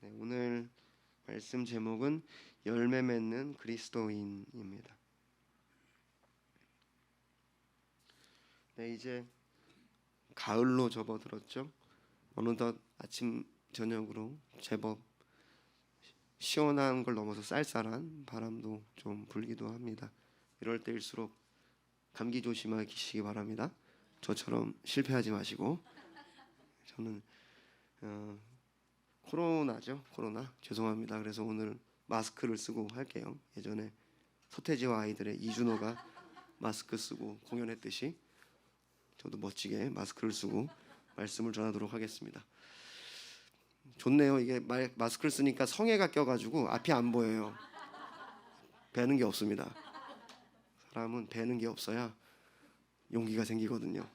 오늘 말씀 제목은 열매 맺는 그리스도인입니다. 이제 가을로 접어들었죠. 어느덧 아침 저녁으로 제법 시원한 걸 넘어서 쌀쌀한 바람도 좀 불기도 합니다. 이럴 때일수록 감기 조심하시기 바랍니다. 저처럼 실패하지 마시고. 저는 코로나죠. 코로나. 죄송합니다. 그래서 오늘 마스크를 쓰고 할게요. 예전에 서태지와 아이들의 이준호가 마스크 쓰고 공연했듯이 저도 멋지게 마스크를 쓰고 말씀을 전하도록 하겠습니다. 좋네요. 이게 마스크를 쓰니까 성에가 껴가지고 앞이 안 보여요. 배는 게 없습니다. 사람은 배는 게 없어야 용기가 생기거든요.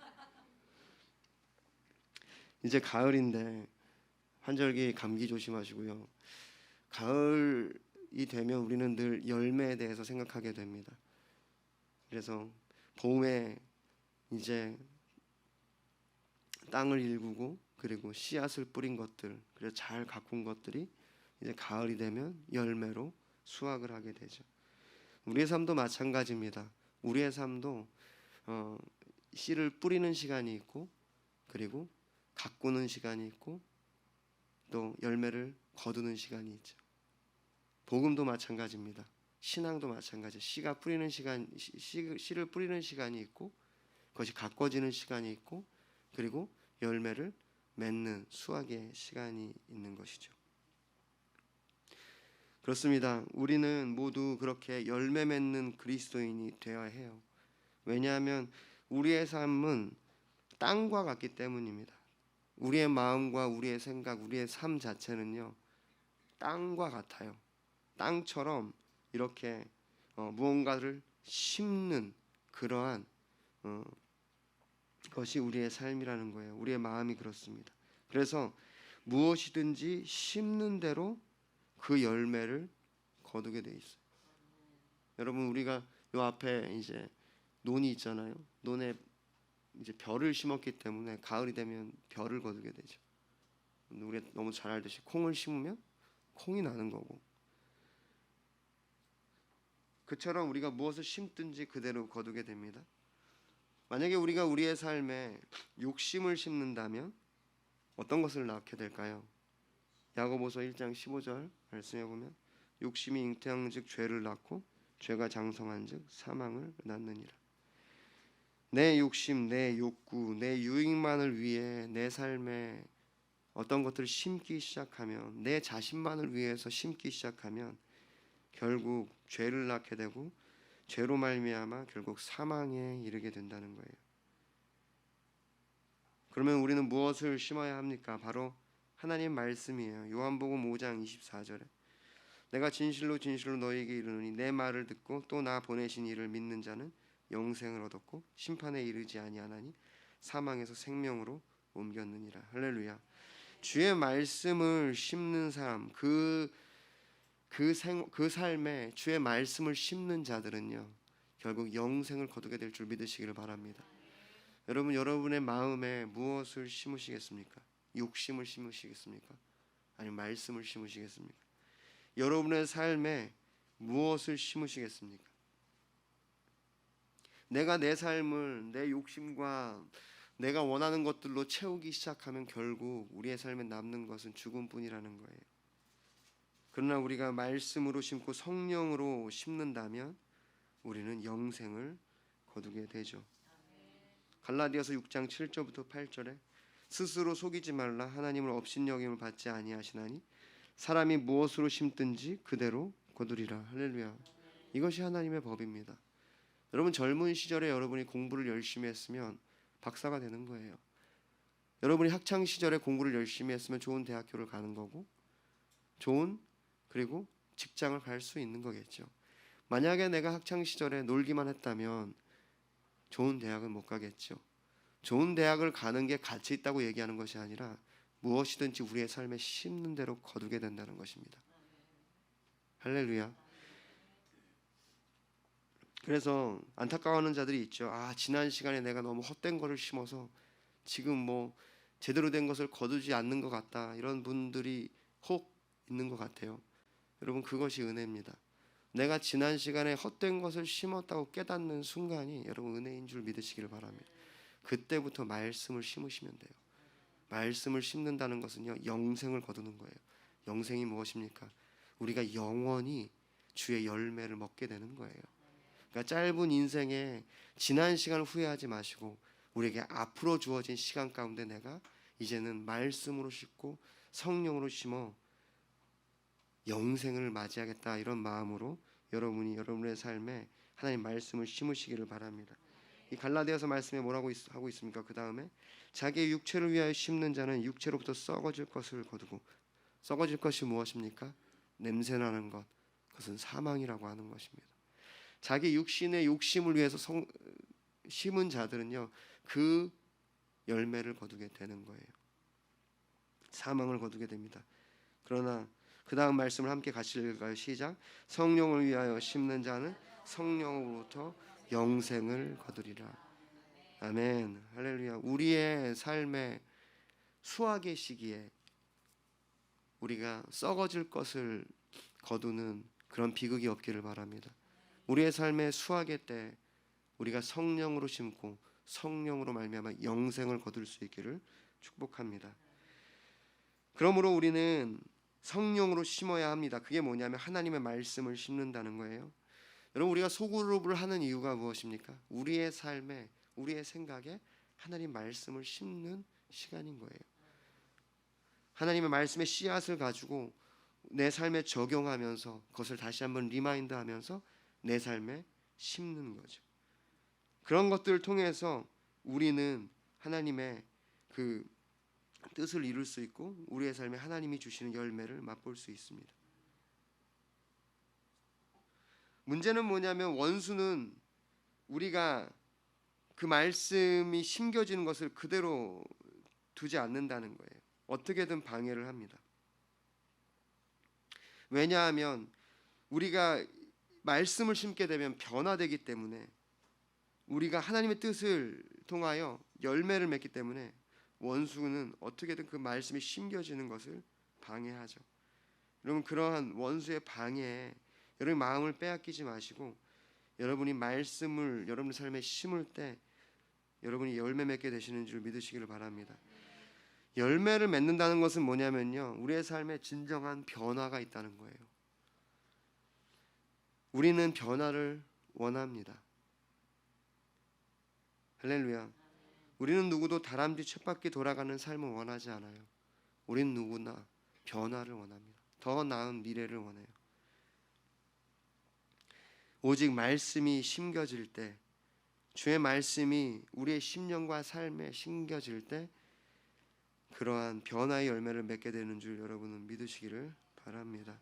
이제 가을인데 환절기 감기 조심하시고요. 가을이 되면 우리는 늘 열매에 대해서 생각하게 됩니다. 그래서 봄에 이제 땅을 일구고 그리고 씨앗을 뿌린 것들, 그래서 잘 가꾼 것들이 이제 가을이 되면 열매로 수확을 하게 되죠. 우리의 삶도 마찬가지입니다. 우리의 삶도 씨를 뿌리는 시간이 있고 그리고 가꾸는 시간이 있고 또 열매를 거두는 시간이 있죠. 복음도 마찬가지입니다. 신앙도 마찬가지. 씨가 뿌리는 시간, 씨를 뿌리는 시간이 있고 그것이 가꿔지는 시간이 있고 그리고 열매를 맺는 수확의 시간이 있는 것이죠. 그렇습니다. 우리는 모두 그렇게 열매 맺는 그리스도인이 되어야 해요. 왜냐하면 우리의 삶은 땅과 같기 때문입니다. 우리의 마음과 우리의 생각, 우리의 삶 자체는요 땅과 같아요. 땅처럼 이렇게 무언가를 심는 그러한 것이 우리의 삶이라는 거예요. 우리의 마음이 그렇습니다. 그래서 무엇이든지 심는 대로 그 열매를 거두게 돼 있어요. 여러분, 우리가 요 앞에 이제 논이 있잖아요. 논에 이제 벼를 심었기 때문에 가을이 되면 벼를 거두게 되죠. 우리가 너무 잘 알듯이 콩을 심으면 콩이 나는 거고, 그처럼 우리가 무엇을 심든지 그대로 거두게 됩니다. 만약에 우리가 우리의 삶에 욕심을 심는다면 어떤 것을 낳게 될까요? 야고보서 1장 15절 말씀해 보면 욕심이 잉태한즉 죄를 낳고 죄가 장성한즉 사망을 낳느니라. 내 욕심, 내 욕구, 내 유익만을 위해 내 삶에 어떤 것들을 심기 시작하면, 내 자신만을 위해서 심기 시작하면 결국 죄를 낳게 되고 죄로 말미암아 결국 사망에 이르게 된다는 거예요. 그러면 우리는 무엇을 심어야 합니까? 바로 하나님 말씀이에요. 요한복음 5장 24절에 내가 진실로 진실로 너희에게 이르노니 내 말을 듣고 또 나 보내신 이를 믿는 자는 영생을 얻었고 심판에 이르지 아니하나니 사망에서 생명으로 옮겼느니라. 할렐루야. 주의 말씀을 심는 사람, 그 삶에 주의 말씀을 심는 자들은요 결국 영생을 거두게 될 줄 믿으시기를 바랍니다. 여러분, 여러분의 마음에 무엇을 심으시겠습니까? 욕심을 심으시겠습니까? 아니면 말씀을 심으시겠습니까? 여러분의 삶에 무엇을 심으시겠습니까? 내가 내 삶을 내 욕심과 내가 원하는 것들로 채우기 시작하면 결국 우리의 삶에 남는 것은 죽음뿐이라는 거예요. 그러나 우리가 말씀으로 심고 성령으로 심는다면 우리는 영생을 거두게 되죠. 갈라디아서 6장 7절부터 8절에 스스로 속이지 말라. 하나님을 업신여김을 받지 아니하시나니 사람이 무엇으로 심든지 그대로 거두리라. 할렐루야. 이것이 하나님의 법입니다. 여러분, 젊은 시절에 여러분이 공부를 열심히 했으면 박사가 되는 거예요. 여러분이 학창 시절에 공부를 열심히 했으면 좋은 대학교를 가는 거고 좋은 그리고 직장을 갈 수 있는 거겠죠. 만약에 내가 학창 시절에 놀기만 했다면 좋은 대학은 못 가겠죠. 좋은 대학을 가는 게 가치 있다고 얘기하는 것이 아니라 무엇이든지 우리의 삶에 심는 대로 거두게 된다는 것입니다. 할렐루야. 그래서 안타까워하는 자들이 있죠. 지난 시간에 내가 너무 헛된 거를 심어서 지금 제대로 된 것을 거두지 않는 것 같다. 이런 분들이 혹 있는 것 같아요. 여러분, 그것이 은혜입니다. 내가 지난 시간에 헛된 것을 심었다고 깨닫는 순간이 여러분 은혜인 줄 믿으시기를 바랍니다. 그때부터 말씀을 심으시면 돼요. 말씀을 심는다는 것은요, 영생을 거두는 거예요. 영생이 무엇입니까? 우리가 영원히 주의 열매를 먹게 되는 거예요. 그러니까 짧은 인생에 지난 시간을 후회하지 마시고 우리에게 앞으로 주어진 시간 가운데 내가 이제는 말씀으로 심고 성령으로 심어 영생을 맞이하겠다, 이런 마음으로 여러분이 여러분의 삶에 하나님 말씀을 심으시기를 바랍니다. 이 갈라디아서 말씀에 뭐라고 하고 있습니까? 그 다음에 자기의 육체를 위하여 심는 자는 육체로부터 썩어질 것을 거두고, 썩어질 것이 무엇입니까? 냄새나는 것, 그것은 사망이라고 하는 것입니다. 자기 육신의 욕심을 위해서 심은 자들은요, 그 열매를 거두게 되는 거예요. 사망을 거두게 됩니다. 그러나 그 다음 말씀을 함께 같이 읽을까요? 시작. 성령을 위하여 심는 자는 성령으로부터 영생을 거두리라. 아멘. 할렐루야. 우리의 삶의 수확의 시기에 우리가 썩어질 것을 거두는 그런 비극이 없기를 바랍니다. 우리의 삶의 수확의 때 우리가 성령으로 심고 성령으로 말미암아 영생을 거둘 수 있기를 축복합니다. 그러므로 우리는 성령으로 심어야 합니다. 그게 뭐냐면 하나님의 말씀을 심는다는 거예요. 여러분, 우리가 소그룹을 하는 이유가 무엇입니까? 우리의 삶에, 우리의 생각에 하나님 말씀을 심는 시간인 거예요. 하나님의 말씀의 씨앗을 가지고 내 삶에 적용하면서 그것을 다시 한번 리마인드하면서 내 삶에 심는 거죠. 그런 것들을 통해서 우리는 하나님의 그 뜻을 이룰 수 있고 우리의 삶에 하나님이 주시는 열매를 맛볼 수 있습니다. 문제는 뭐냐면 원수는 우리가 그 말씀이 심겨지는 것을 그대로 두지 않는다는 거예요. 어떻게든 방해를 합니다. 왜냐하면 우리가 말씀을 심게 되면 변화되기 때문에, 우리가 하나님의 뜻을 통하여 열매를 맺기 때문에 원수는 어떻게든 그 말씀이 심겨지는 것을 방해하죠. 여러분, 그러한 원수의 방해에 여러분 마음을 빼앗기지 마시고 여러분이 말씀을 여러분의 삶에 심을 때 여러분이 열매 맺게 되시는 줄 믿으시기를 바랍니다. 열매를 맺는다는 것은 뭐냐면요, 우리의 삶에 진정한 변화가 있다는 거예요. 우리는 변화를 원합니다. 할렐루야. 우리는 누구도 다람쥐 쳇바퀴 돌아가는 삶을 원하지 않아요. 우리는 누구나 변화를 원합니다. 더 나은 미래를 원해요. 오직 말씀이 심겨질 때, 주의 말씀이 우리의 심령과 삶에 심겨질 때 그러한 변화의 열매를 맺게 되는 줄 여러분은 믿으시기를 바랍니다.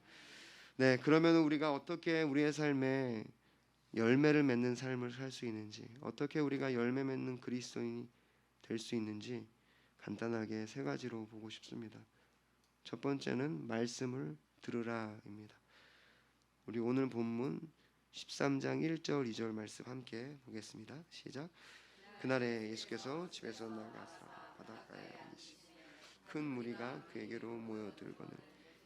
네, 그러면 우리가 어떻게 우리의 삶에 열매를 맺는 삶을 살 수 있는지, 어떻게 우리가 열매 맺는 그리스도인이 될 수 있는지 간단하게 세 가지로 보고 싶습니다. 첫 번째는 말씀을 들으라입니다. 우리 오늘 본문 13장 1절 2절 말씀 함께 보겠습니다. 시작. 그날에 예수께서 집에서 나가사 바닷가에 앉으시니 큰 무리가 그에게로 모여들거늘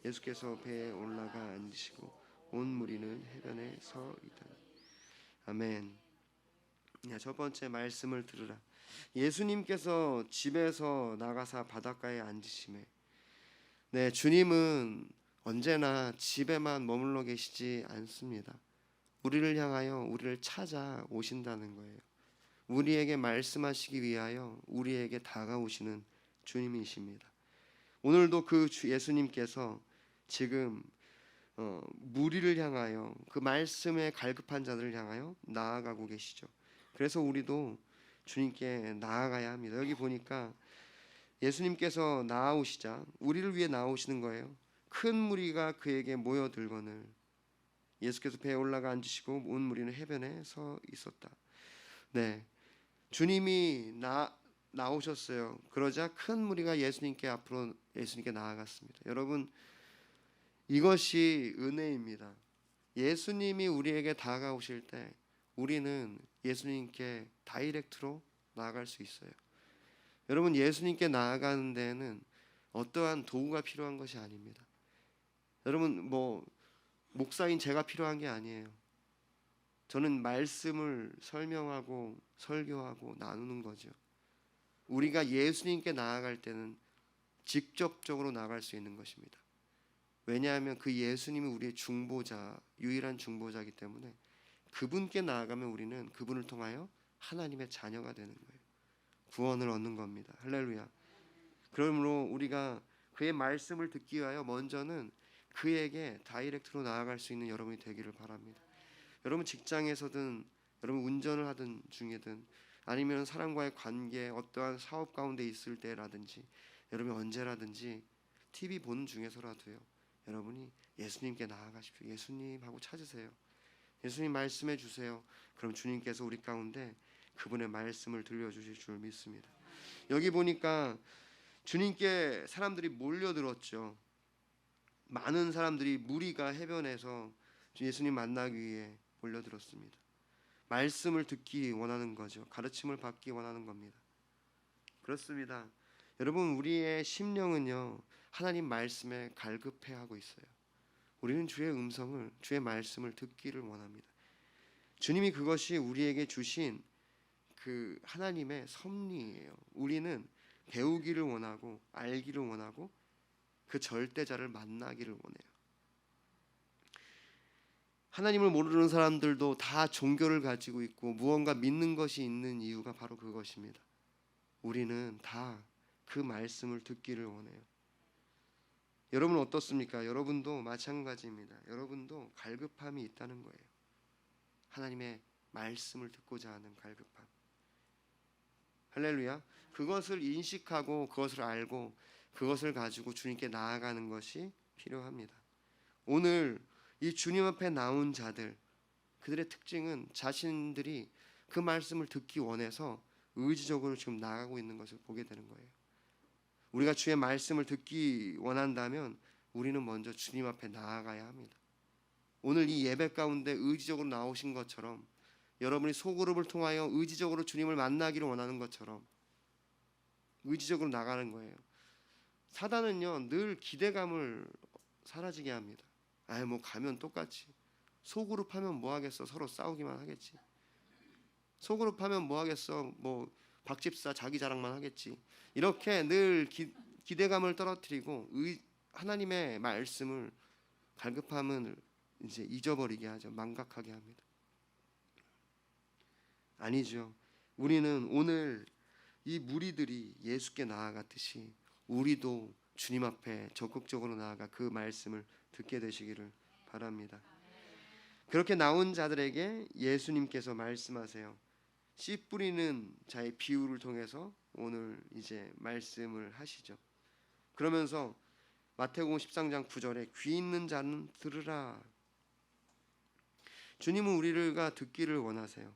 예수께서 배에 올라가 앉으시고 온 무리는 해변에 서 있더니. 아멘. 첫 번째, 말씀을 들으라. 예수님께서 집에서 나가사 바닷가에 앉으심에, 네, 주님은 언제나 집에만 머물러 계시지 않습니다. 우리를 향하여 우리를 찾아 오신다는 거예요. 우리에게 말씀하시기 위하여 우리에게 다가오시는 주님이십니다. 오늘도 그 예수님께서 지금 무리를 향하여, 그 말씀에 갈급한 자들을 향하여 나아가고 계시죠. 그래서 우리도 주님께 나아가야 합니다. 여기 보니까 예수님께서 나아오시자 우리를 위해 나아오시는 거예요. 큰 무리가 그에게 모여들거늘 예수께서 배에 올라가 앉으시고 온 무리는 해변에 서 있었다. 네, 주님이 나오셨어요. 그러자 큰 무리가 예수님께 나아갔습니다. 여러분, 이것이 은혜입니다. 예수님이 우리에게 다가오실 때 우리는 예수님께 다이렉트로 나아갈 수 있어요. 여러분, 예수님께 나아가는 데에는 어떠한 도구가 필요한 것이 아닙니다. 여러분 목사인 제가 필요한 게 아니에요. 저는 말씀을 설명하고 설교하고 나누는 거죠. 우리가 예수님께 나아갈 때는 직접적으로 나아갈 수 있는 것입니다. 왜냐하면 그 예수님이 우리의 중보자, 유일한 중보자이기 때문에 그분께 나아가면 우리는 그분을 통하여 하나님의 자녀가 되는 거예요. 구원을 얻는 겁니다. 할렐루야. 그러므로 우리가 그의 말씀을 듣기 위하여 먼저는 그에게 다이렉트로 나아갈 수 있는 여러분이 되기를 바랍니다. 여러분 직장에서든 여러분 운전을 하든 중에든 아니면 사람과의 관계 어떠한 사업 가운데 있을 때라든지 여러분이 언제라든지 TV 보는 중에서라도요, 여러분이 예수님께 나아가십시오. 예수님 하고 찾으세요. 예수님 말씀해 주세요. 그럼 주님께서 우리 가운데 그분의 말씀을 들려주실 줄 믿습니다. 여기 보니까 주님께 사람들이 몰려들었죠. 많은 사람들이 무리가 해변에서 예수님 만나기 위해 몰려들었습니다. 말씀을 듣기 원하는 거죠. 가르침을 받기 원하는 겁니다. 그렇습니다. 여러분, 우리의 심령은요, 하나님 말씀에 갈급해하고 있어요. 우리는 주의 음성을, 주의 말씀을 듣기를 원합니다. 주님이 그것이 우리에게 주신 그 하나님의 섭리예요. 우리는 배우기를 원하고 알기를 원하고 그 절대자를 만나기를 원해요. 하나님을 모르는 사람들도 다 종교를 가지고 있고 무언가 믿는 것이 있는 이유가 바로 그것입니다. 우리는 다 그 말씀을 듣기를 원해요. 여러분 어떻습니까? 여러분도 마찬가지입니다. 여러분도 갈급함이 있다는 거예요. 하나님의 말씀을 듣고자 하는 갈급함. 할렐루야. 그것을 인식하고 그것을 알고 그것을 가지고 주님께 나아가는 것이 필요합니다. 오늘 이 주님 앞에 나온 자들, 그들의 특징은 자신들이 그 말씀을 듣기 원해서 의지적으로 지금 나아가고 있는 것을 보게 되는 거예요. 우리가 주의 말씀을 듣기 원한다면 우리는 먼저 주님 앞에 나아가야 합니다. 오늘 이 예배 가운데 의지적으로 나오신 것처럼 여러분이 소그룹을 통하여 의지적으로 주님을 만나기를 원하는 것처럼 의지적으로 나가는 거예요. 사단은요, 늘 기대감을 사라지게 합니다. 가면 똑같지. 소그룹 하면 뭐 하겠어? 서로 싸우기만 하겠지. 소그룹 하면 뭐 하겠어? 박집사 자기 자랑만 하겠지. 이렇게 늘 기대감을 떨어뜨리고 하나님의 말씀을 갈급함을 이제 잊어버리게 하죠. 망각하게 합니다. 아니죠. 우리는 오늘 이 무리들이 예수께 나아갔듯이 우리도 주님 앞에 적극적으로 나아가 그 말씀을 듣게 되시기를 바랍니다. 그렇게 나온 자들에게 예수님께서 말씀하세요. 씨 뿌리는 자의 비유를 통해서 오늘 이제 말씀을 하시죠. 그러면서 마태복음 13장 9절에 귀 있는 자는 들으라. 주님은 우리가 듣기를 원하세요.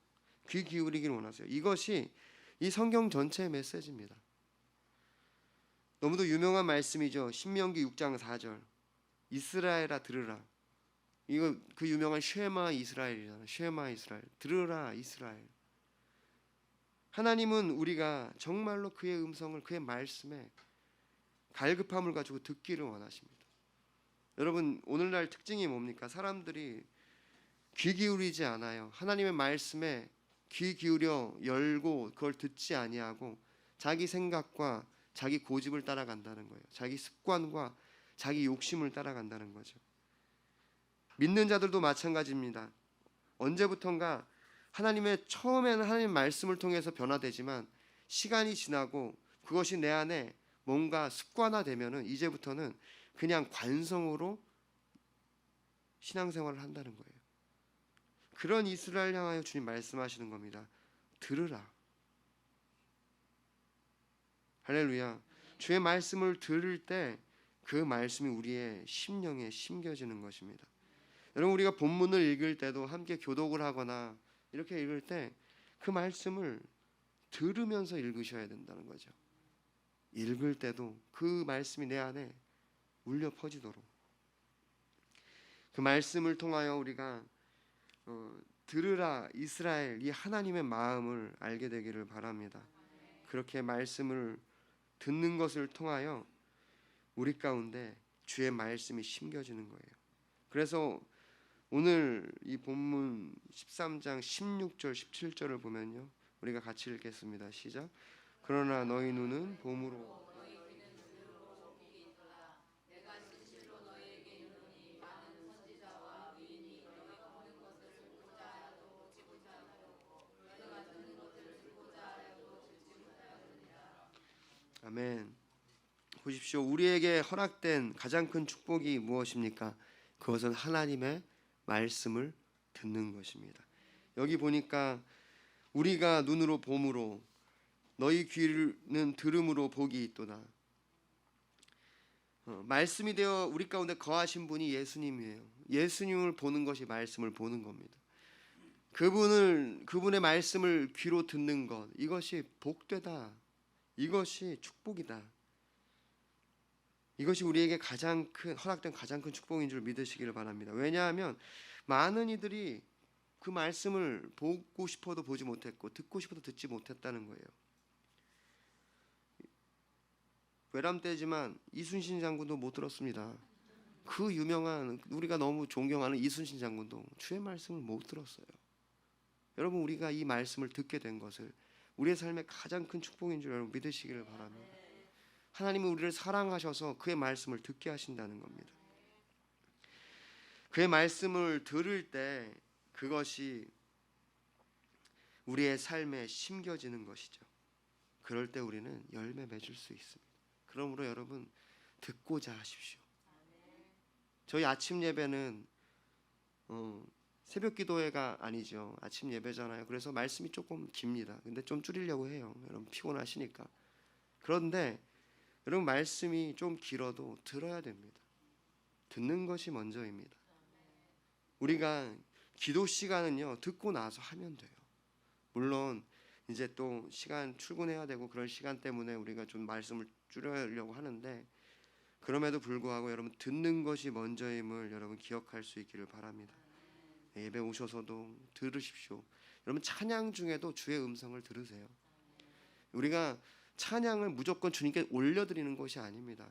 귀 기울이기를 원하세요. 이것이 이 성경 전체의 메시지입니다. 너무도 유명한 말씀이죠. 신명기 6장 4절. 이스라엘아 들으라. 이거 그 유명한 쉐마 이스라엘이잖아요. 쉐마 이스라엘. 들으라 이스라엘. 하나님은 우리가 정말로 그의 음성을, 그의 말씀에 갈급함을 가지고 듣기를 원하십니다. 여러분, 오늘날 특징이 뭡니까? 사람들이 귀 기울이지 않아요. 하나님의 말씀에 귀 기울여 열고 그걸 듣지 아니하고 자기 생각과 자기 고집을 따라간다는 거예요. 자기 습관과 자기 욕심을 따라간다는 거죠. 믿는 자들도 마찬가지입니다. 언제부턴가 처음에는 하나님 말씀을 통해서 변화되지만 시간이 지나고 그것이 내 안에 뭔가 습관화되면은 이제부터는 그냥 관성으로 신앙생활을 한다는 거예요. 그런 이스라엘 향하여 주님 말씀하시는 겁니다. 들으라. 할렐루야. 주의 말씀을 들을 때 그 말씀이 우리의 심령에 심겨지는 것입니다. 여러분, 우리가 본문을 읽을 때도 함께 교독을 하거나 이렇게 읽을 때 그 말씀을 들으면서 읽으셔야 된다는 거죠. 읽을 때도 그 말씀이 내 안에 울려 퍼지도록 그 말씀을 통하여 우리가 들으라 이스라엘, 이 하나님의 마음을 알게 되기를 바랍니다. 그렇게 말씀을 듣는 것을 통하여 우리 가운데 주의 말씀이 심겨지는 거예요. 그래서 오늘 이 본문 13장 16절 17절을 보면요, 우리가 같이 읽겠습니다. 시작. 그러나 너희 눈은 봄으로 아멘. 보십시오. 우리에게 허락된 가장 큰 축복이 무엇입니까? 그것은 하나님의 말씀을 듣는 것입니다. 여기 보니까 우리가 눈으로 봄으로 너희 귀는 들음으로 복이 있도다. 말씀이 되어 우리 가운데 거하신 분이 예수님이에요. 예수님을 보는 것이 말씀을 보는 겁니다. 그분의 말씀을 귀로 듣는 것, 이것이 복되다. 이것이 축복이다. 이것이 우리에게 가장 큰 허락된 가장 큰 축복인 줄 믿으시기를 바랍니다. 왜냐하면 많은 이들이 그 말씀을 보고 싶어도 보지 못했고 듣고 싶어도 듣지 못했다는 거예요. 외람 때지만 이순신 장군도 못 들었습니다. 그 유명한 우리가 너무 존경하는 이순신 장군도 주의 말씀을 못 들었어요. 여러분, 우리가 이 말씀을 듣게 된 것을 우리의 삶의 가장 큰 축복인 줄 여러분 믿으시기를 바랍니다. 하나님은 우리를 사랑하셔서 그의 말씀을 듣게 하신다는 겁니다. 그의 말씀을 들을 때 그것이 우리의 삶에 심겨지는 것이죠. 그럴 때 우리는 열매 맺을 수 있습니다. 그러므로 여러분, 듣고자 하십시오. 저희 아침 예배는 새벽 기도회가 아니죠. 아침 예배잖아요. 그래서 말씀이 조금 깁니다. 근데 좀 줄이려고 해요. 여러분 피곤하시니까. 그런데 여러분, 말씀이 좀 길어도 들어야 됩니다. 듣는 것이 먼저입니다. 우리가 기도 시간은요, 듣고 나서 하면 돼요. 물론 이제 또 시간 출근해야 되고 그런 시간 때문에 우리가 좀 말씀을 줄여려고 하는데, 그럼에도 불구하고 여러분, 듣는 것이 먼저임을 여러분 기억할 수 있기를 바랍니다. 예배 오셔서도 들으십시오. 여러분, 찬양 중에도 주의 음성을 들으세요. 우리가 찬양을 무조건 주님께 올려드리는 것이 아닙니다.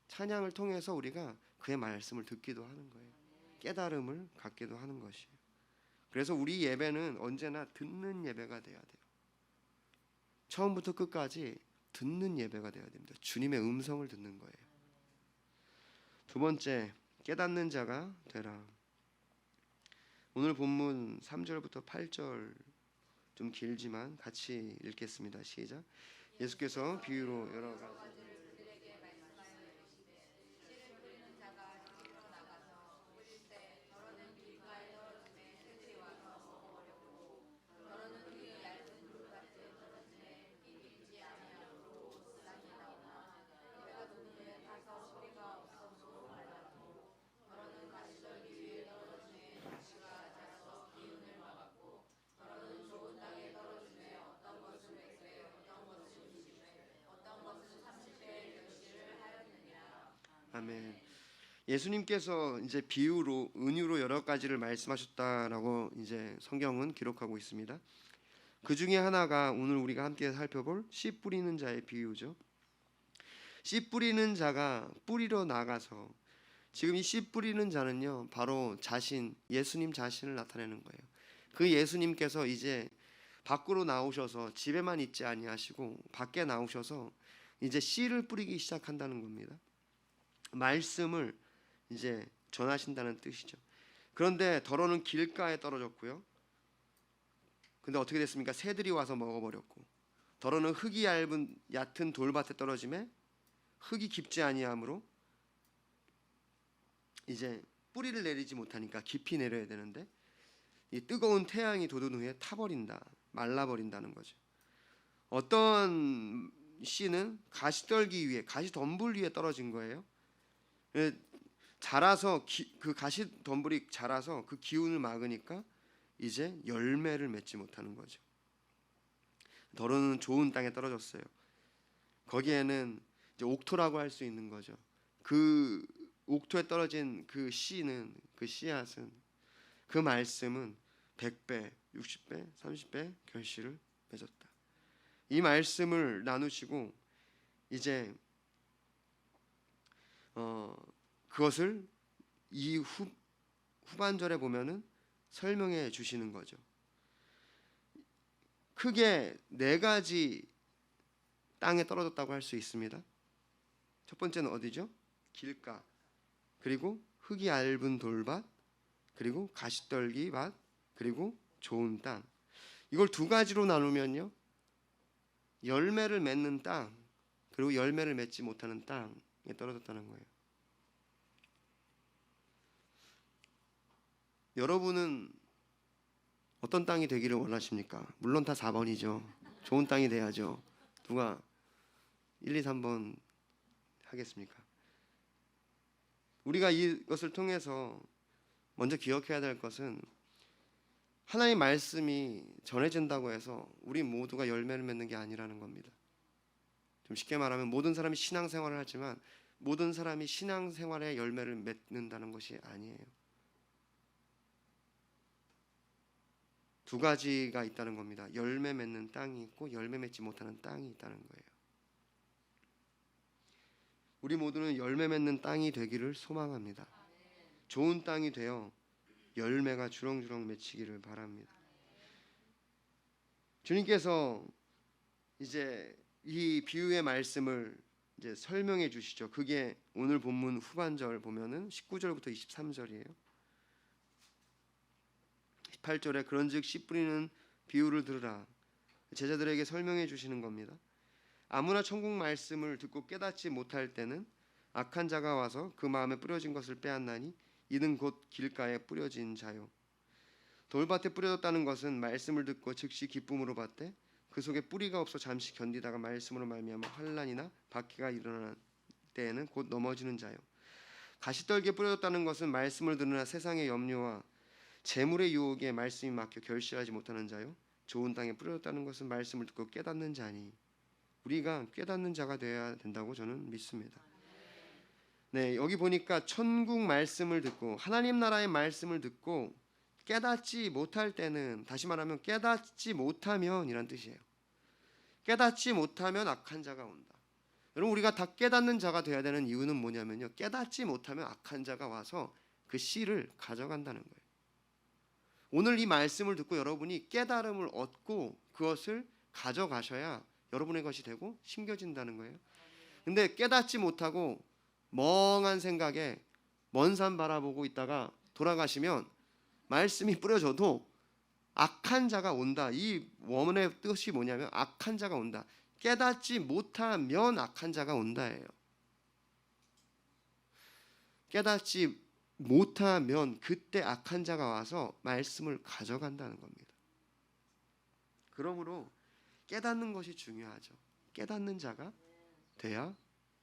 찬양을 통해서 우리가 그의 말씀을 듣기도 하는 거예요. 깨달음을 갖기도 하는 것이에요. 그래서 우리 예배는 언제나 듣는 예배가 돼야 돼요. 처음부터 끝까지 듣는 예배가 돼야 됩니다. 주님의 음성을 듣는 거예요. 두 번째, 깨닫는 자가 되라. 오늘 본문 3절부터 8절 좀 길지만 같이 읽겠습니다. 시작. 예수께서 비유로 여러 가지 아멘. 예수님께서 이제 비유로 은유로 여러 가지를 말씀하셨다라고 이제 성경은 기록하고 있습니다. 그 중에 하나가 오늘 우리가 함께 살펴볼 씨 뿌리는 자의 비유죠. 씨 뿌리는 자가 뿌리러 나가서, 지금 이 씨 뿌리는 자는요, 바로 예수님 자신을 나타내는 거예요. 그 예수님께서 이제 밖으로 나오셔서 집에만 있지 아니하시고 밖에 나오셔서 이제 씨를 뿌리기 시작한다는 겁니다. 말씀을 이제 전하신다는 뜻이죠. 그런데 더러는 길가에 떨어졌고요. 근데 어떻게 됐습니까? 새들이 와서 먹어버렸고, 더러는 흙이 얕은 돌밭에 떨어짐에 흙이 깊지 아니하므로 이제 뿌리를 내리지 못하니까 깊이 내려야 되는데 이 뜨거운 태양이 돋은 후에 타버린다, 말라버린다는 거죠. 어떤 씨는 가시떨기 위에, 가시덤불 위에 떨어진 거예요. 자라서 그 가시덤불이 자라서 그 기운을 막으니까 이제 열매를 맺지 못하는 거죠. 더러는 좋은 땅에 떨어졌어요. 거기에는 이제 옥토라고 할 수 있는 거죠. 그 옥토에 떨어진 그 씨는, 그 씨앗은, 그 말씀은 100배, 60배, 30배 결실을 맺었다. 이 말씀을 나누시고 이제 그것을 이 후반절에 보면은 설명해 주시는 거죠. 크게 네 가지 땅에 떨어졌다고 할 수 있습니다. 첫 번째는 어디죠? 길가, 그리고 흙이 얇은 돌밭, 그리고 가시떨기 밭, 그리고 좋은 땅. 이걸 두 가지로 나누면요, 열매를 맺는 땅, 그리고 열매를 맺지 못하는 땅에 떨어졌다는 거예요. 여러분은 어떤 땅이 되기를 원하십니까? 물론 다 4번이죠. 좋은 땅이 돼야죠. 누가 1, 2, 3번 하겠습니까? 우리가 이것을 통해서 먼저 기억해야 될 것은, 하나님의 말씀이 전해진다고 해서 우리 모두가 열매를 맺는 게 아니라는 겁니다. 좀 쉽게 말하면 모든 사람이 신앙생활을 하지만 모든 사람이 신앙생활의 열매를 맺는다는 것이 아니에요. 두 가지가 있다는 겁니다. 열매 맺는 땅이 있고 열매 맺지 못하는 땅이 있다는 거예요. 우리 모두는 열매 맺는 땅이 되기를 소망합니다. 좋은 땅이 되어 열매가 주렁주렁 맺히기를 바랍니다. 주님께서 이제 이 비유의 말씀을 이제 설명해 주시죠. 그게 오늘 본문 후반절 보면은 19절부터 23절이에요. 18절에 그런즉 씨 뿌리는 비유를 들으라. 제자들에게 설명해 주시는 겁니다. 아무나 천국 말씀을 듣고 깨닫지 못할 때는 악한 자가 와서 그 마음에 뿌려진 것을 빼앗나니 이는 곧 길가에 뿌려진 자요. 돌밭에 뿌려졌다는 것은 말씀을 듣고 즉시 기쁨으로 받되 그 속에 뿌리가 없어 잠시 견디다가 말씀으로 말미암아 환난이나 박해가 일어나는 때에는 곧 넘어지는 자요. 가시떨기에 뿌려졌다는 것은 말씀을 들으나 세상의 염려와 재물의 유혹에 말씀이 막혀 결실하지 못하는 자요. 좋은 땅에 뿌려졌다는 것은 말씀을 듣고 깨닫는 자니, 우리가 깨닫는 자가 되어야 된다고 저는 믿습니다. 네, 여기 보니까 천국 말씀을 듣고 하나님 나라의 말씀을 듣고 깨닫지 못할 때는, 다시 말하면 깨닫지 못하면 이란 뜻이에요. 깨닫지 못하면 악한 자가 온다. 여러분, 우리가 다 깨닫는 자가 되어야 되는 이유는 뭐냐면요, 깨닫지 못하면 악한 자가 와서 그 씨를 가져간다는 거예요. 오늘 이 말씀을 듣고 여러분이 깨달음을 얻고 그것을 가져가셔야 여러분의 것이 되고 심겨진다는 거예요. 근데 깨닫지 못하고 멍한 생각에 먼 산 바라보고 있다가 돌아가시면 말씀이 뿌려져도 악한 자가 온다. 이 원문의 뜻이 뭐냐면 악한 자가 온다. 깨닫지 못하면 악한 자가 온다예요. 깨닫지 못하면 그때 악한 자가 와서 말씀을 가져간다는 겁니다. 그러므로 깨닫는 것이 중요하죠. 깨닫는 자가 돼야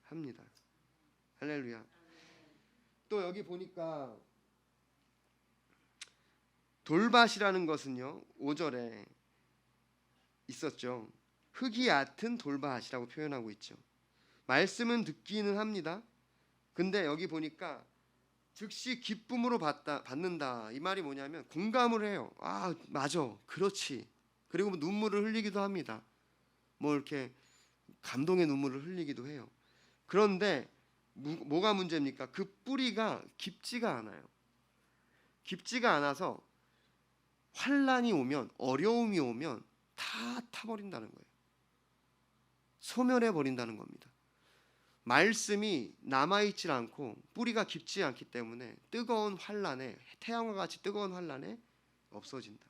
합니다. 할렐루야. 또 여기 보니까 돌밭이라는 것은요, 5절에 있었죠. 흙이 얕은 돌밭이라고 표현하고 있죠. 말씀은 듣기는 합니다. 근데 여기 보니까 즉시 기쁨으로 받는다. 이 말이 뭐냐면 공감을 해요. 아, 맞아, 그렇지. 그리고 눈물을 흘리기도 합니다. 뭐 이렇게 감동의 눈물을 흘리기도 해요. 그런데 뭐가 문제입니까? 그 뿌리가 깊지가 않아요. 깊지가 않아서 환난이 오면, 어려움이 오면 다 타버린다는 거예요. 소멸해 버린다는 겁니다. 말씀이 남아있질 않고 뿌리가 깊지 않기 때문에 뜨거운 환난에, 태양과 같이 뜨거운 환난에 없어진다.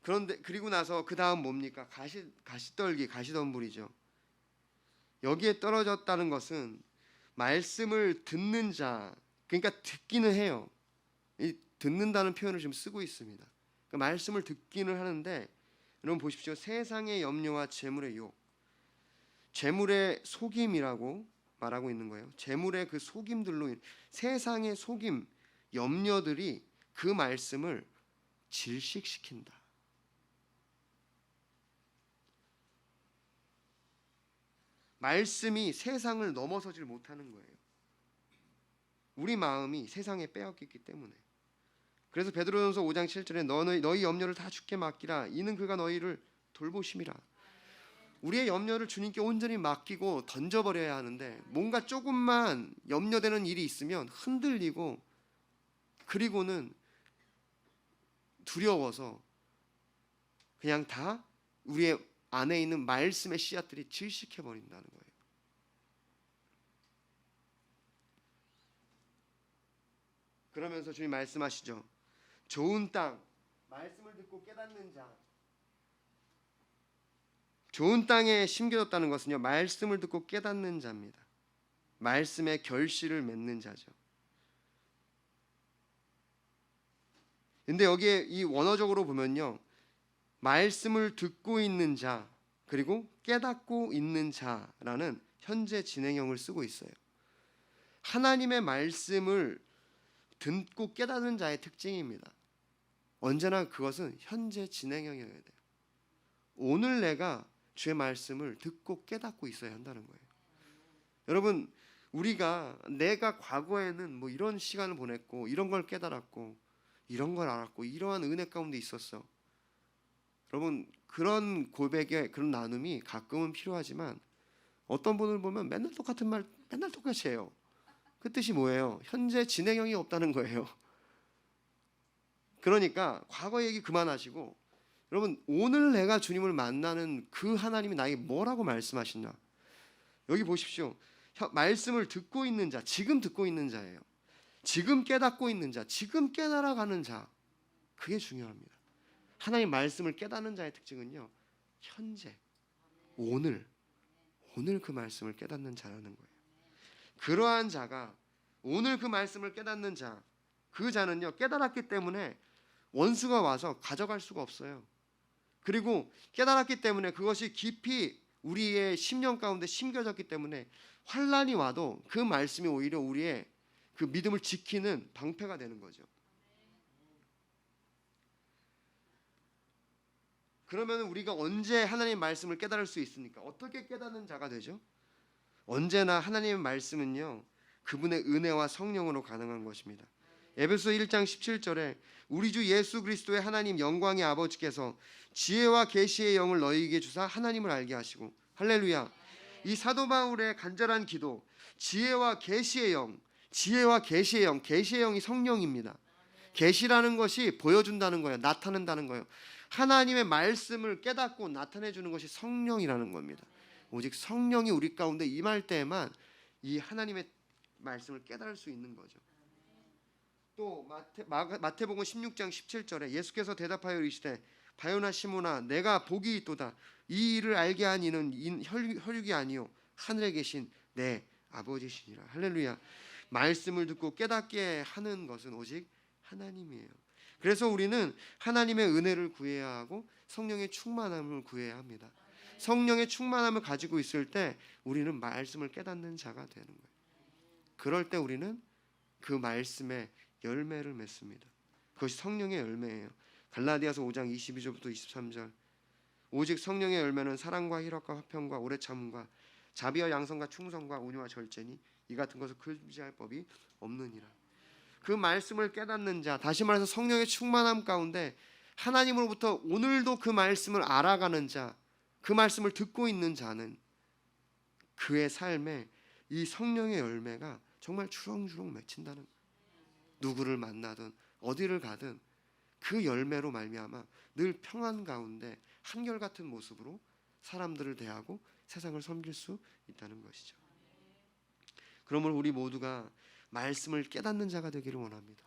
그런데 그리고 나서 그 다음 뭡니까? 가시떨기, 가시덤불이죠. 여기에 떨어졌다는 것은 말씀을 듣는 자, 그러니까 듣기는 해요. 이 듣는다는 표현을 지금 쓰고 있습니다. 그러니까 말씀을 듣기는 하는데, 여러분 보십시오. 세상의 염려와 재물의 유혹, 재물의 속임이라고 말하고 있는 거예요. 재물의 그 속임들로, 세상의 속임, 염려들이 그 말씀을 질식시킨다. 말씀이 세상을 넘어서질 못하는 거예요. 우리 마음이 세상에 빼앗겼기 때문에. 그래서 베드로전서 5장 7절에 너희 염려를 다 주께 맡기라. 이는 그가 너희를 돌보심이라. 우리의 염려를 주님께 온전히 맡기고 던져버려야 하는데, 뭔가 조금만 염려되는 일이 있으면 흔들리고, 그리고는 두려워서 그냥 다 우리의 안에 있는 말씀의 씨앗들이 질식해 버린다는 거예요. 그러면서 주님 말씀하시죠. 좋은 땅, 말씀을 듣고 깨닫는 자. 좋은 땅에 심겨졌다는 것은요, 말씀을 듣고 깨닫는 자입니다. 말씀의 결실을 맺는 자죠. 근데 여기에 이 원어적으로 보면요, 말씀을 듣고 있는 자, 그리고 깨닫고 있는 자라는 현재 진행형을 쓰고 있어요. 하나님의 말씀을 듣고 깨닫는 자의 특징입니다. 언제나 그것은 현재 진행형이어야 돼요. 오늘 내가 주의 말씀을 듣고 깨닫고 있어야 한다는 거예요. 여러분, 내가 과거에는 뭐 이런 시간을 보냈고, 이런 걸 깨달았고, 이런 걸 알았고, 이러한 은혜 가운데 있었어. 여러분, 그런 고백에, 그런 나눔이 가끔은 필요하지만, 어떤 분을 보면 맨날 똑같은 말 맨날 똑같이 해요. 그 뜻이 뭐예요? 현재 진행형이 없다는 거예요. 그러니까 과거 얘기 그만하시고, 여러분, 오늘 내가 주님을 만나는 그 하나님이 나에게 뭐라고 말씀하시나. 여기 보십시오. 말씀을 듣고 있는 자, 지금 듣고 있는 자예요. 지금 깨닫고 있는 자, 지금 깨달아가는 자. 그게 중요합니다. 하나님 말씀을 깨닫는 자의 특징은요, 현재, 오늘 그 말씀을 깨닫는 자라는 거예요. 그러한 자가, 오늘 그 말씀을 깨닫는 자, 그 자는요, 깨달았기 때문에 원수가 와서 가져갈 수가 없어요. 그리고 깨달았기 때문에 그것이 깊이 우리의 심령 가운데 심겨졌기 때문에 환난이 와도 그 말씀이 오히려 우리의 그 믿음을 지키는 방패가 되는 거죠. 그러면 우리가 언제 하나님의 말씀을 깨달을 수 있습니까? 어떻게 깨닫는 자가 되죠? 언제나 하나님의 말씀은요, 그분의 은혜와 성령으로 가능한 것입니다. 에베소 1장 17절에 우리 주 예수 그리스도의 하나님 영광의 아버지께서 지혜와 계시의 영을 너희에게 주사 하나님을 알게 하시고, 할렐루야. 이 사도 바울의 간절한 기도, 지혜와 계시의 영, 지혜와 계시의 영, 계시의 영이 성령입니다. 계시라는 것이 보여준다는 거예요. 나타낸다는 거예요. 하나님의 말씀을 깨닫고 나타내 주는 것이 성령이라는 겁니다. 오직 성령이 우리 가운데 임할 때에만 이 하나님의 말씀을 깨달을 수 있는 거죠. 또 마태복음 16장 17절에 예수께서 대답하여 이르시되 바요나 시몬아, 내가 복이 있도다. 이 일을 알게 한 이는 혈육이 아니요 하늘에 계신 내 아버지시니라. 할렐루야. 말씀을 듣고 깨닫게 하는 것은 오직 하나님이에요. 그래서 우리는 하나님의 은혜를 구해야 하고 성령의 충만함을 구해야 합니다. 성령의 충만함을 가지고 있을 때 우리는 말씀을 깨닫는 자가 되는 거예요. 그럴 때 우리는 그 말씀의 열매를 맺습니다. 그것이 성령의 열매예요. 갈라디아서 5장 22절부터 23절. 오직 성령의 열매는 사랑과 희락과 화평과 오래 참음과 자비와 양선과 충성과 온유와 절제니 이 같은 것을 금지할 법이 없느니라. 그 말씀을 깨닫는 자, 다시 말해서 성령의 충만함 가운데 하나님으로부터 오늘도 그 말씀을 알아가는 자, 그 말씀을 듣고 있는 자는 그의 삶에 이 성령의 열매가 정말 주렁주렁 맺힌다는 거예요. 누구를 만나든 어디를 가든 그 열매로 말미암아 늘 평안 가운데 한결같은 모습으로 사람들을 대하고 세상을 섬길 수 있다는 것이죠. 그러므로 우리 모두가 말씀을 깨닫는 자가 되기를 원합니다.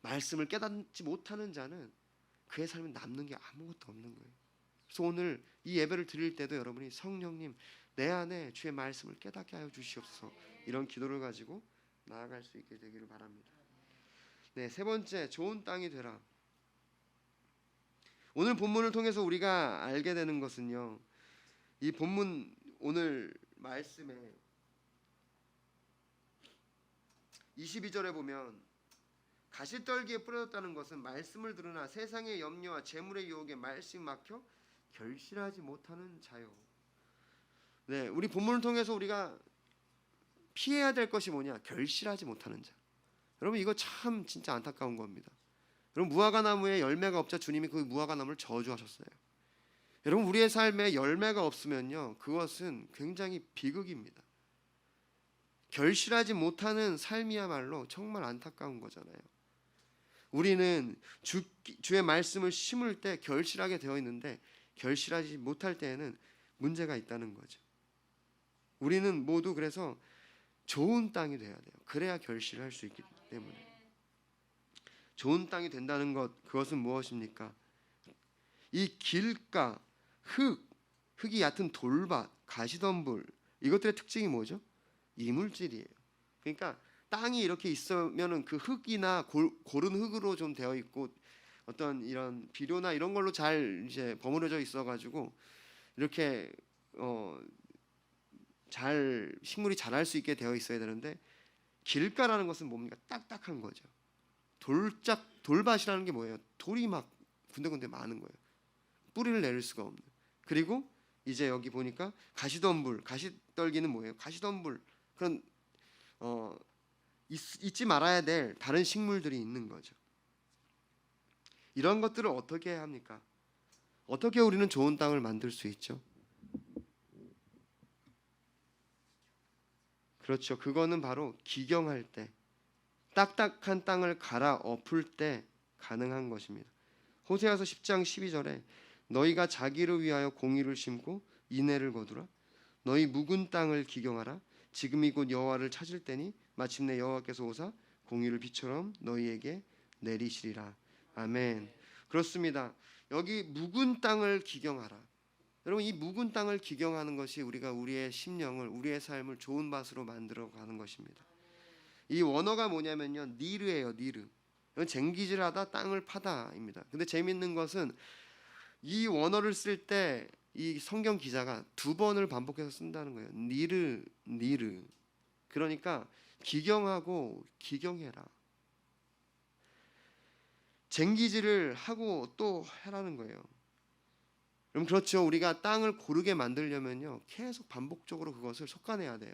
말씀을 깨닫지 못하는 자는 그의 삶에 남는 게 아무것도 없는 거예요. 그래서 오늘 이 예배를 드릴 때도 여러분이 성령님, 내 안에 주의 말씀을 깨닫게 하여 주시옵소서, 이런 기도를 가지고 나아갈 수 있게 되기를 바랍니다. 네, 세 번째, 좋은 땅이 되라. 오늘 본문을 통해서 우리가 알게 되는 것은요, 이 본문 오늘 말씀에 22절에 보면 가시떨기에 뿌려졌다는 것은 말씀을 들으나 세상의 염려와 재물의 유혹에 말씀이 막혀 결실하지 못하는 자요. 네, 우리 본문을 통해서 우리가 피해야 될 것이 뭐냐? 결실하지 못하는 자. 여러분, 이거 참 진짜 안타까운 겁니다. 여러분, 무화과 나무에 열매가 없자 주님이 그 무화과 나무를 저주하셨어요. 여러분 우리의 삶에 열매가 없으면요 그것은 굉장히 비극입니다. 결실하지 못하는 삶이야말로 정말 안타까운 거잖아요. 우리는 주의 말씀을 심을 때 결실하게 되어 있는데 결실하지 못할 때에는 문제가 있다는 거죠. 우리는 모두 그래서 좋은 땅이 돼야 돼요. 그래야 결실을 할 수 있기 때문에. 좋은 땅이 된다는 것, 그것은 무엇입니까? 이 길가, 흙이 얕은 돌밭, 가시덤불, 이것들의 특징이 뭐죠? 이물질이에요. 그러니까 땅이 이렇게 있으면은 그 흙이나 고른 흙으로 좀 되어 있고 어떤 이런 비료나 이런 걸로 잘 이제 버무려져 있어가지고 이렇게 잘 식물이 자랄 수 있게 되어 있어야 되는데, 길가라는 것은 뭡니까? 딱딱한 거죠. 돌밭이라는 게 뭐예요? 돌이 막 군데군데 많은 거예요. 뿌리를 내릴 수가 없는. 그리고 이제 여기 보니까 가시덤불, 가시떨기는 뭐예요? 가시덤불, 그런 잊지 말아야 될 다른 식물들이 있는 거죠. 이런 것들을 어떻게 해야 합니까? 어떻게 우리는 좋은 땅을 만들 수 있죠? 그렇죠. 그거는 바로 기경할 때, 딱딱한 땅을 갈아 엎을 때 가능한 것입니다. 호세아서 10장 12절에 너희가 자기를 위하여 공의를 심고 인애를 거두라. 너희 묵은 땅을 기경하라. 지금이 곧 여호와를 찾을 때니 마침내 여호와께서 오사 공의를 비처럼 너희에게 내리시리라. 아멘. 그렇습니다. 여기 묵은 땅을 기경하라. 여러분 이 묵은 땅을 기경하는 것이 우리가 우리의 심령을, 우리의 삶을 좋은 밭으로 만들어 가는 것입니다. 이 원어가 뭐냐면요, 니르예요. 니르. 이건 쟁기질하다, 땅을 파다입니다. 근데 재밌는 것은 이 원어를 쓸 때 이 성경 기자가 두 번을 반복해서 쓴다는 거예요. 니르, 니르. 그러니까 기경하고 기경해라. 쟁기질을 하고 또 해라는 거예요. 그럼 그렇죠. 우리가 땅을 고르게 만들려면요 계속 반복적으로 그것을 솎아내야 돼요.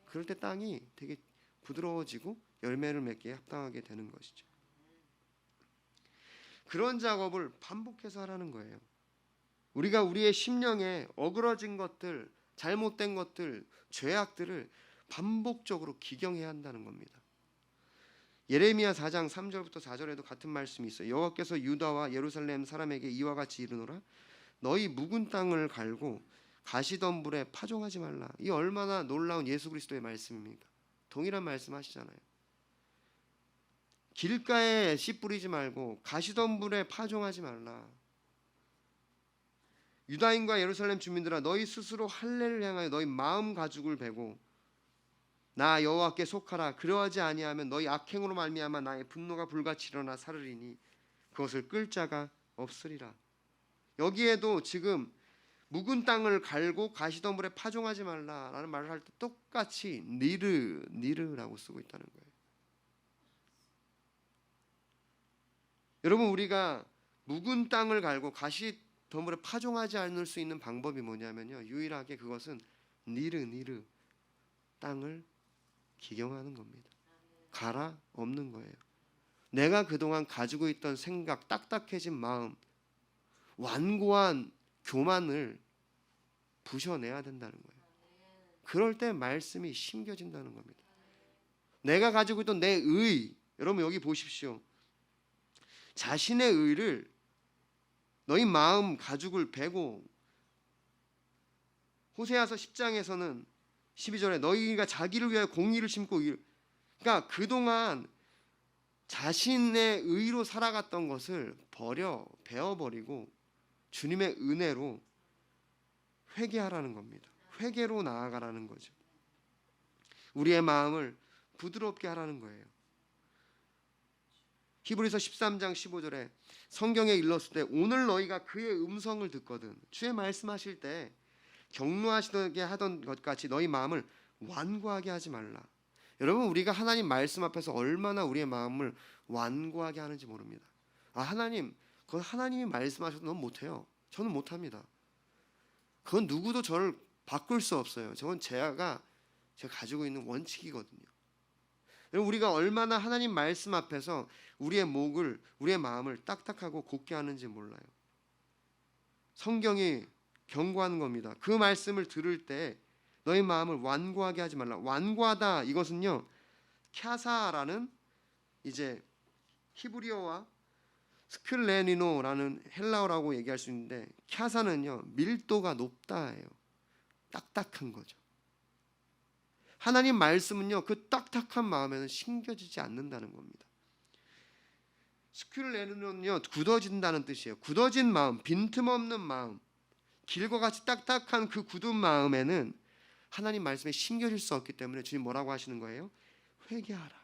그럴 때 땅이 되게 부드러워지고 열매를 맺기에 합당하게 되는 것이죠. 그런 작업을 반복해서 하라는 거예요. 우리가 우리의 심령에 어그러진 것들, 잘못된 것들, 죄악들을 반복적으로 기경해야 한다는 겁니다. 예레미야 4장 3절부터 4절에도 같은 말씀이 있어요. 여호와께서 유다와 예루살렘 사람에게 이와 같이 이르노라. 너희 묵은 땅을 갈고 가시덤불에 파종하지 말라. 이 얼마나 놀라운 예수 그리스도의 말씀입니까? 동일한 말씀 하시잖아요. 길가에 씨 뿌리지 말고 가시덤불에 파종하지 말라. 유다인과 예루살렘 주민들아, 너희 스스로 할례를 향하여 너희 마음 가죽을 베고 나 여호와께 속하라. 그러하지 아니하면 너희 악행으로 말미암아 나의 분노가 불같이 일어나 사르리니 그것을 끌 자가 없으리라. 여기에도 지금 묵은 땅을 갈고 가시덤불에 파종하지 말라라는 말을 할 때 똑같이 니르라고 쓰고 있다는 거예요. 여러분 우리가 묵은 땅을 갈고 가시덤불에 파종하지 않을 수 있는 방법이 뭐냐면요, 유일하게 그것은 니르 땅을 기경하는 겁니다. 갈아 엎는 거예요. 내가 그동안 가지고 있던 생각, 딱딱해진 마음, 완고한 교만을 부셔내야 된다는 거예요. 그럴 때 말씀이 심겨진다는 겁니다. 내가 가지고 있던 내 의, 여러분 여기 보십시오. 자신의 의를, 너희 마음 가죽을 베고, 호세아서 10장에서는 12절에 너희가 자기를 위하여 공의를 심고, 그러니까 그동안 자신의 의로 살아갔던 것을 베어버리고 주님의 은혜로 회개하라는 겁니다. 회개로 나아가라는 거죠. 우리의 마음을 부드럽게 하라는 거예요. 히브리서 13장 15절에 성경에 일렀을 때 오늘 너희가 그의 음성을 듣거든, 주의 말씀하실 때 격노하시게 하던 것 같이 너희 마음을 완고하게 하지 말라. 여러분 우리가 하나님 말씀 앞에서 얼마나 우리의 마음을 완고하게 하는지 모릅니다. 하나님, 그건 하나님이 말씀하셔도 넌 못해요. 저는 못합니다. 그건 누구도 저를 바꿀 수 없어요. 저건 제가 가지고 있는 원칙이거든요. 여러분 우리가 얼마나 하나님 말씀 앞에서 우리의 목을, 우리의 마음을 딱딱하고 곧게 하는지 몰라요. 성경이 경고하는 겁니다. 그 말씀을 들을 때 너희 마음을 완고하게 하지 말라. 완고하다 이것은요, 캬사라는 이제 히브리어와 스클레니노라는 헬라어라고 얘기할 수 있는데, 캬사는요 밀도가 높다예요. 딱딱한 거죠. 하나님 말씀은요 그 딱딱한 마음에는 심겨지지 않는다는 겁니다. 스클레니노는요 굳어진다는 뜻이에요. 굳어진 마음, 빈틈없는 마음, 길과 같이 딱딱한 그 굳은 마음에는 하나님 말씀에 심겨질 수 없기 때문에 주님 뭐라고 하시는 거예요? 회개하라.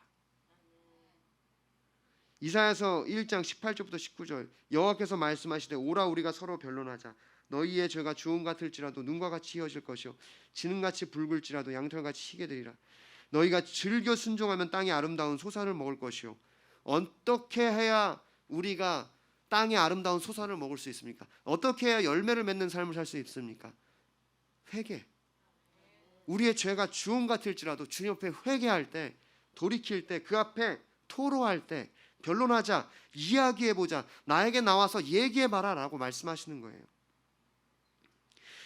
이사야서 1장 18절부터 19절, 여호와께서 말씀하시되 오라 우리가 서로 변론하자. 너희의 죄가 주홍 같을지라도 눈과 같이 희어질 것이요 지능같이 붉을지라도 양털같이 희게 되리라. 너희가 즐겨 순종하면 땅의 아름다운 소산을 먹을 것이요. 어떻게 해야 우리가 땅의 아름다운 소산을 먹을 수 있습니까? 어떻게 해야 열매를 맺는 삶을 살 수 있습니까? 회개. 우리의 죄가 주홍 같을지라도 주님 앞에 회개할 때, 돌이킬 때, 그 앞에 토로할 때, 변론하자, 이야기해보자, 나에게 나와서 얘기해봐라 라고 말씀하시는 거예요.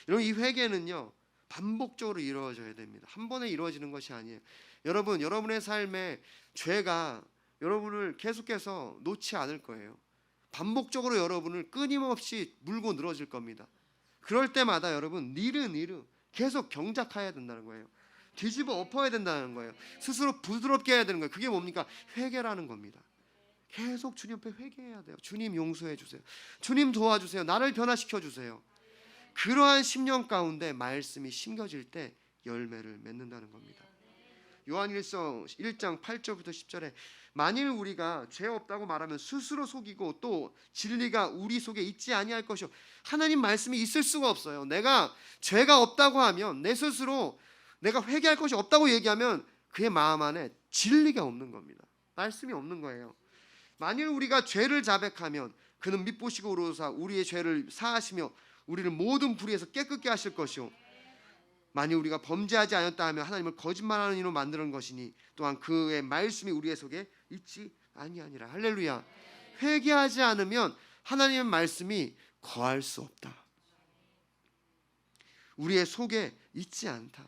여러분, 이 회개는요 반복적으로 이루어져야 됩니다. 한 번에 이루어지는 것이 아니에요. 여러분, 여러분의 삶에 죄가 여러분을 계속해서 놓지 않을 거예요. 반복적으로 여러분을 끊임없이 물고 늘어질 겁니다. 그럴 때마다 여러분 니르 계속 경작해야 된다는 거예요. 뒤집어 엎어야 된다는 거예요. 스스로 부드럽게 해야 되는 거예요. 그게 뭡니까? 회개라는 겁니다. 계속 주님 앞에 회개해야 돼요. 주님 용서해 주세요. 주님 도와주세요. 나를 변화시켜 주세요. 그러한 심령 가운데 말씀이 심겨질 때 열매를 맺는다는 겁니다. 요한일서 1장 8절부터 10절에 만일 우리가 죄 없다고 말하면 스스로 속이고 또 진리가 우리 속에 있지 아니할 것이요. 하나님 말씀이 있을 수가 없어요. 내가 죄가 없다고 하면, 내 스스로 내가 회개할 것이 없다고 얘기하면 그의 마음 안에 진리가 없는 겁니다. 말씀이 없는 거예요. 만일 우리가 죄를 자백하면 그는 밉보시고 의로사 우리의 죄를 사하시며 우리를 모든 불의에서 깨끗게 하실 것이요. 만일 우리가 범죄하지 않았다 하면 하나님을 거짓말하는 이로 만드는 것이니 또한 그의 말씀이 우리의 속에 있지 아니하니라. 할렐루야. 회개하지 않으면 하나님의 말씀이 거할 수 없다. 우리의 속에 있지 않다.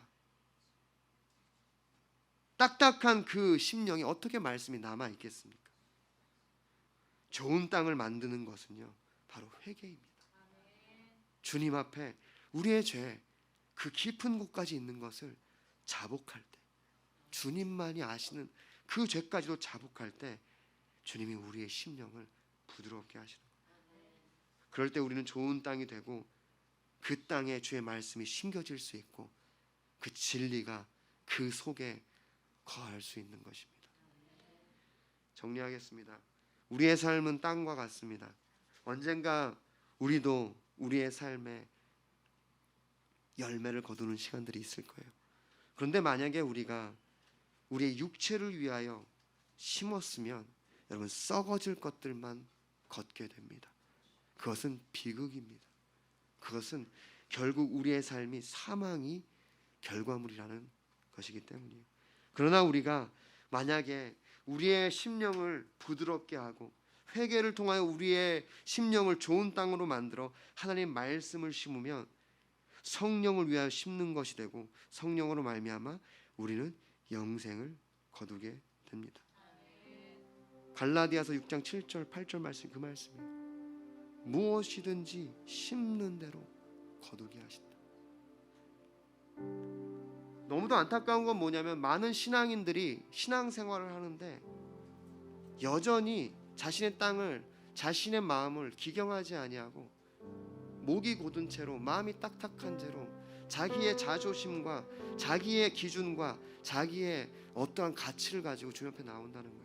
딱딱한 그 심령에 어떻게 말씀이 남아 있겠습니까? 좋은 땅을 만드는 것은요 바로 회개입니다. 주님 앞에 우리의 죄, 그 깊은 곳까지 있는 것을 자복할 때, 주님만이 아시는 그 죄까지도 자복할 때 주님이 우리의 심령을 부드럽게 하시는 거예요. 그럴 때 우리는 좋은 땅이 되고 그 땅에 주의 말씀이 심겨질 수 있고 그 진리가 그 속에 거할 수 있는 것입니다. 정리하겠습니다. 우리의 삶은 땅과 같습니다. 언젠가 우리도 우리의 삶에 열매를 거두는 시간들이 있을 거예요. 그런데 만약에 우리가 우리의 육체를 위하여 심었으면 여러분 썩어질 것들만 걷게 됩니다. 그것은 비극입니다. 그것은 결국 우리의 삶이 사망이 결과물이라는 것이기 때문이에요. 그러나 우리가 만약에 우리의 심령을 부드럽게 하고 회개를 통하여 우리의 심령을 좋은 땅으로 만들어 하나님의 말씀을 심으면 성령을 위하여 심는 것이 되고 성령으로 말미암아 우리는 영생을 거두게 됩니다. 갈라디아서 6장 7절 8절 말씀, 그 말씀이에요. 무엇이든지 심는 대로 거두게 하신다. 너무도 안타까운 건 뭐냐면 많은 신앙인들이 신앙생활을 하는데 여전히 자신의 땅을, 자신의 마음을 기경하지 아니하고 목이 곧은 채로, 마음이 딱딱한 채로 자기의 자존심과 자기의 기준과 자기의 어떠한 가치를 가지고 주님 앞에 나온다는 거예요.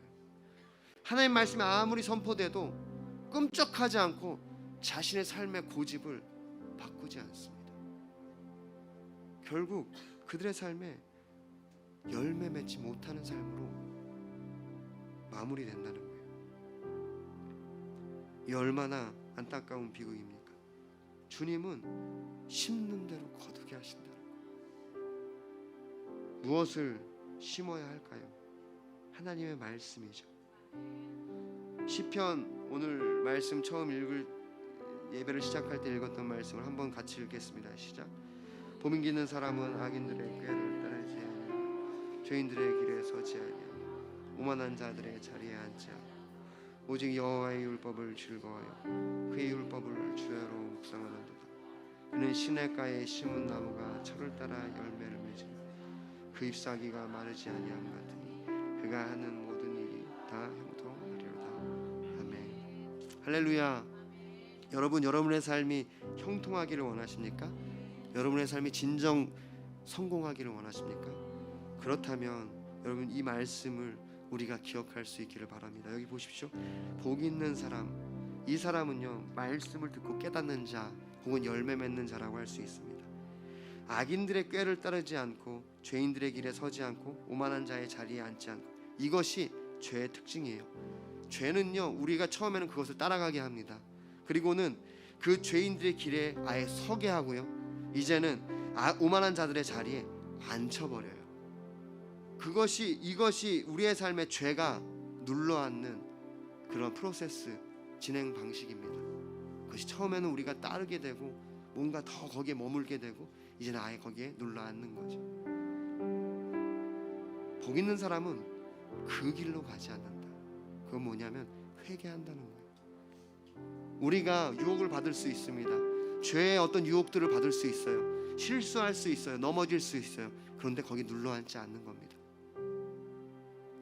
하나님 말씀이 아무리 선포돼도 끔찍하지 않고 자신의 삶의 고집을 바꾸지 않습니다. 결국 그들의 삶에 열매 맺지 못하는 삶으로 마무리된다는 거예요. 이 얼마나 안타까운 비극입니까? 주님은 심는 대로 거두게 하신다는 거예요. 무엇을 심어야 할까요? 하나님의 말씀이죠. 시편 오늘 말씀 처음 읽을 예배를 시작할 때 읽었던 말씀을 한번 같이 읽겠습니다. 시작. 봄이 기는 사람은 악인들의 꾀를 따르지 아니하며 죄인들의 길에 서지 아니하며 오만한 자들의 자리에 앉지 않고 오직 여호와의 율법을 즐거워하여 그의 율법을 주야로 묵상하는도다. 그는 시냇가에 심은 나무가 철을 따라 열매를 맺으며 그 잎사귀가 마르지 아니함 같으니 그가 하는 모든 일이 다 형통하리로다. 아멘. 할렐루야. 여러분, 여러분의 삶이 형통하기를 원하십니까? 여러분의 삶이 진정 성공하기를 원하십니까? 그렇다면 여러분, 이 말씀을 우리가 기억할 수 있기를 바랍니다. 여기 보십시오. 복 있는 사람, 이 사람은요, 말씀을 듣고 깨닫는 자 혹은 열매 맺는 자라고 할 수 있습니다. 악인들의 꾀를 따르지 않고 죄인들의 길에 서지 않고 오만한 자의 자리에 앉지 않고, 이것이 죄의 특징이에요. 죄는요, 우리가 처음에는 그것을 따라가게 합니다. 그리고는 그 죄인들의 길에 아예 서게 하고요, 이제는 오만한 자들의 자리에 앉혀버려요. 이것이 우리의 삶에 죄가 눌러앉는 그런 프로세스, 진행 방식입니다. 그것이 처음에는 우리가 따르게 되고 뭔가 더 거기에 머물게 되고 이제는 아예 거기에 눌러앉는 거죠. 복 있는 사람은 그 길로 가지 않는다. 그건 뭐냐면 회개한다는 거예요. 우리가 유혹을 받을 수 있습니다. 죄의 어떤 유혹들을 받을 수 있어요. 실수할 수 있어요. 넘어질 수 있어요. 그런데 거기 눌러앉지 않는 겁니다.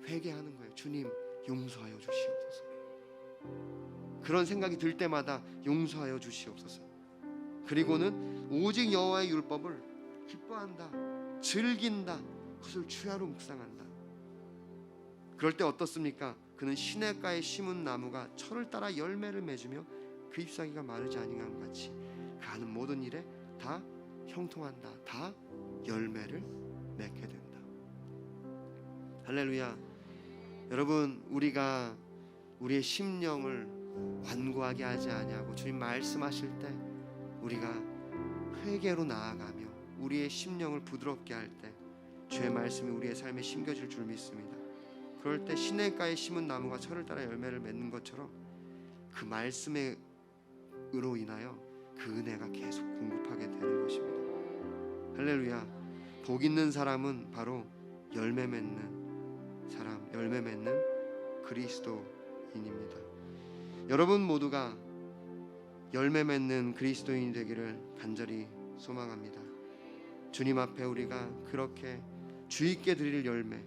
회개하는 거예요. 주님, 용서하여 주시옵소서. 그런 생각이 들 때마다 용서하여 주시옵소서. 그리고는 오직 여호와의 율법을 기뻐한다, 즐긴다, 그것을 주야로 묵상한다. 그럴 때 어떻습니까? 그는 시냇가에 심은 나무가 철을 따라 열매를 맺으며 그 잎사귀가 마르지 아니함 같이 그 하는 모든 일에 다 형통한다, 다 열매를 맺게 된다. 할렐루야. 여러분, 우리가 우리의 심령을 완고하게 하지 아니하고 주님 말씀하실 때 우리가 회개로 나아가며 우리의 심령을 부드럽게 할 때 주의 말씀이 우리의 삶에 심겨질 줄 믿습니다. 그럴 때 시냇가에 심은 나무가 철을 따라 열매를 맺는 것처럼 그 말씀으로 인하여 그 은혜가 계속 공급하게 되는 것입니다. 할렐루야. 복 있는 사람은 바로 열매 맺는 사람, 열매 맺는 그리스도인입니다. 여러분 모두가 열매 맺는 그리스도인이 되기를 간절히 소망합니다. 주님 앞에 우리가 그렇게 주있게 드릴 열매,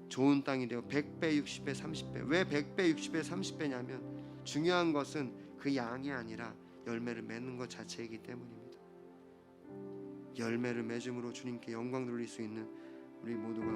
좋은 땅이 되어 100배, 60배, 30배. 왜 100배, 60배, 30배냐면 중요한 것은 그 양이 아니라 열매를 맺는 것 자체이기 때문입니다. 열매를 맺음으로 주님께 영광 돌릴 수 있는 우리 모두가